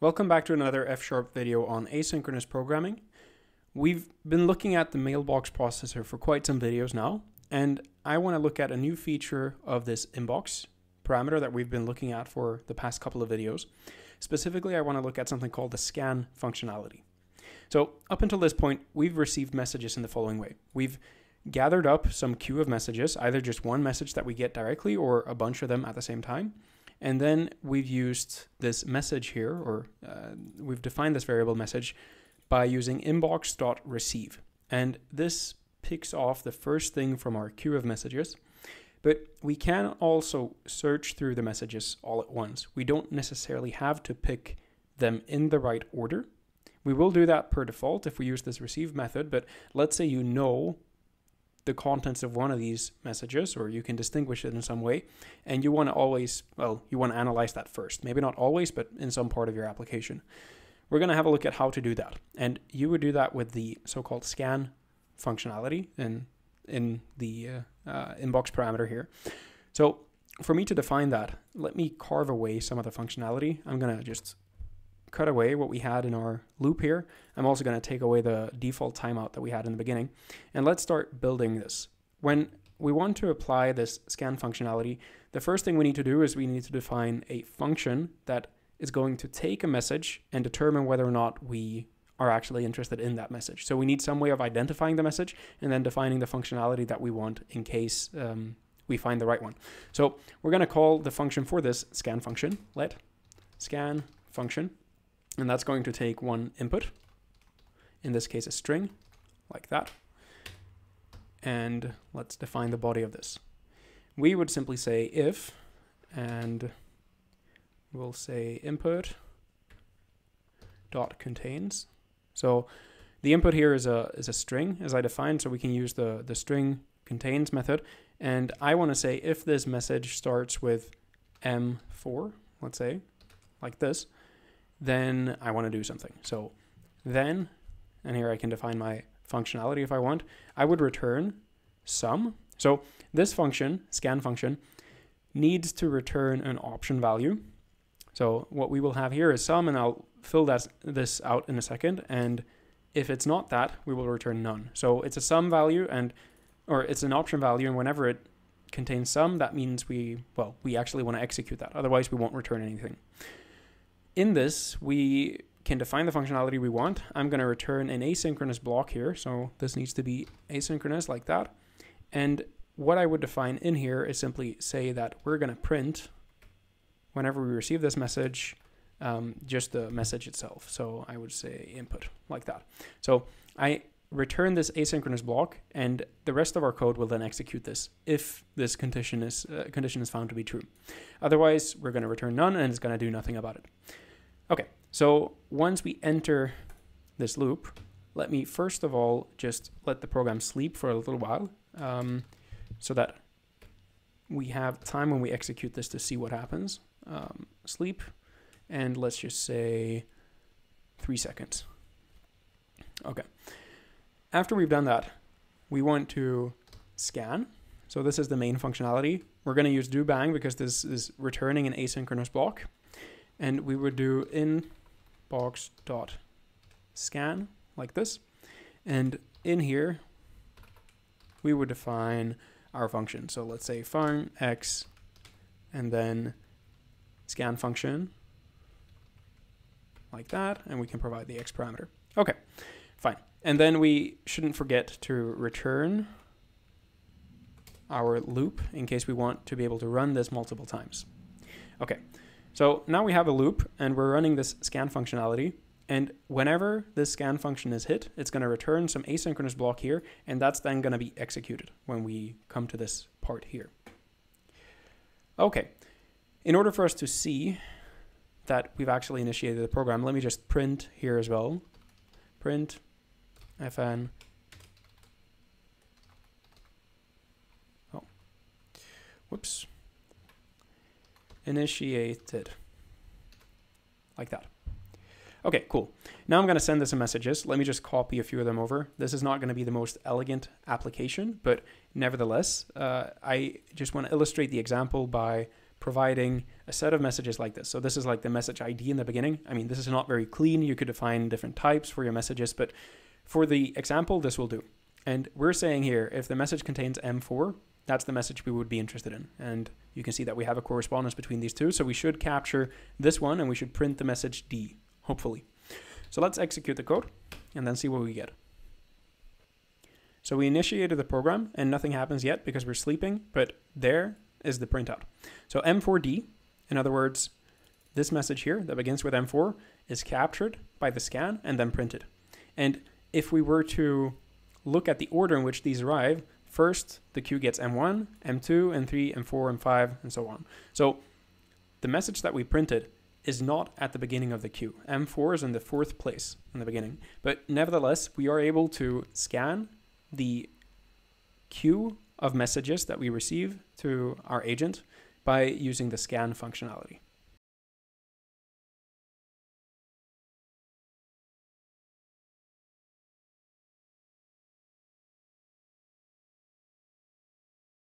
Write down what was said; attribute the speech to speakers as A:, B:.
A: Welcome back to another F# video on asynchronous programming. We've been looking at the mailbox processor for quite some videos now, and I want to look at a new feature of this inbox parameter that we've been looking at for the past couple of videos. Specifically, I want to look at something called the scan functionality. So up until this point, we've received messages in the following way. We've gathered up some queue of messages, either just one message that we get directly or a bunch of them at the same time. And then we've used this message here, or we've defined this variable message by using inbox.Receive. And this picks off the first thing from our queue of messages. But we can also search through the messages all at once. We don't necessarily have to pick them in the right order. We will do that per default if we use this receive method, but let's say you know the contents of one of these messages, or you can distinguish it in some way, and you want to always, you want to analyze that first. Maybe not always, but in some part of your application. We're going to have a look at how to do that. And you would do that with the so-called scan functionality in the inbox parameter here. So for me to define that, let me carve away some of the functionality. I'm going to just cut away what we had in our loop here. I'm also going to take away the default timeout that we had in the beginning. And let's start building this. When we want to apply this scan functionality, the first thing we need to do is we need to define a function that is going to take a message and determine whether or not we are actually interested in that message. So we need some way of identifying the message and then defining the functionality that we want in case we find the right one. So we're going to call the function for this scan function, let scan function. And that's going to take one input, in this case a string, like that. And let's define the body of this. We would simply say if, and we'll say input dot contains. So the input here is a string, as I defined, so we can use the string contains method. And I want to say if this message starts with M4, let's say, like this, then I want to do something. So then, and here I can define my functionality if I want, I would return sum. So this function, scan function, needs to return an option value. So what we will have here is sum, and I'll fill this out in a second. And if it's not that, we will return none. So it's a sum value, or it's an option value, and whenever it contains sum, that means we actually want to execute that. Otherwise, we won't return anything. In this, we can define the functionality we want. I'm going to return an asynchronous block here. So this needs to be asynchronous like that. And what I would define in here is simply say that we're going to print, whenever we receive this message, just the message itself. So I would say input like that. So I return this asynchronous block, and the rest of our code will then execute this if this condition is found to be true. Otherwise, we're going to return none, and it's going to do nothing about it. Okay, so once we enter this loop, let me first of all just let the program sleep for a little while, so that we have time when we execute this to see what happens. Sleep, and let's just say 3 seconds. Okay. After we've done that, we want to scan. So this is the main functionality. We're going to use do-bang because this is returning an asynchronous block. And we would do inbox.Scan like this. And in here, we would define our function. So let's say fun x, and then scan function like that. And we can provide the x parameter. Okay, fine. And then we shouldn't forget to return our loop in case we want to be able to run this multiple times. Okay, so now we have a loop and we're running this scan functionality. And whenever this scan function is hit, it's going to return some asynchronous block here, and that's then going to be executed when we come to this part here. Okay, in order for us to see that we've actually initiated the program, let me just print here as well. Print fn. Oh, whoops. Initiated. Like that. Okay, cool. Now I'm going to send this some messages. Let me just copy a few of them over. This is not going to be the most elegant application, but nevertheless, I just want to illustrate the example by providing a set of messages like this. So this is like the message ID in the beginning. I mean, this is not very clean. You could define different types for your messages, but for the example, this will do. And we're saying here, if the message contains M4, that's the message we would be interested in. And you can see that we have a correspondence between these two. So we should capture this one and we should print the message D, hopefully. So let's execute the code and then see what we get. So we initiated the program and nothing happens yet because we're sleeping, but there is the printout. So M4D, in other words, this message here that begins with M4 is captured by the scan and then printed. And if we were to look at the order in which these arrive, first the queue gets M1, M2, M3, M4, M5, and so on. So the message that we printed is not at the beginning of the queue. M4 is in the 4th place in the beginning. But nevertheless, we are able to scan the queue of messages that we receive to our agent by using the scan functionality.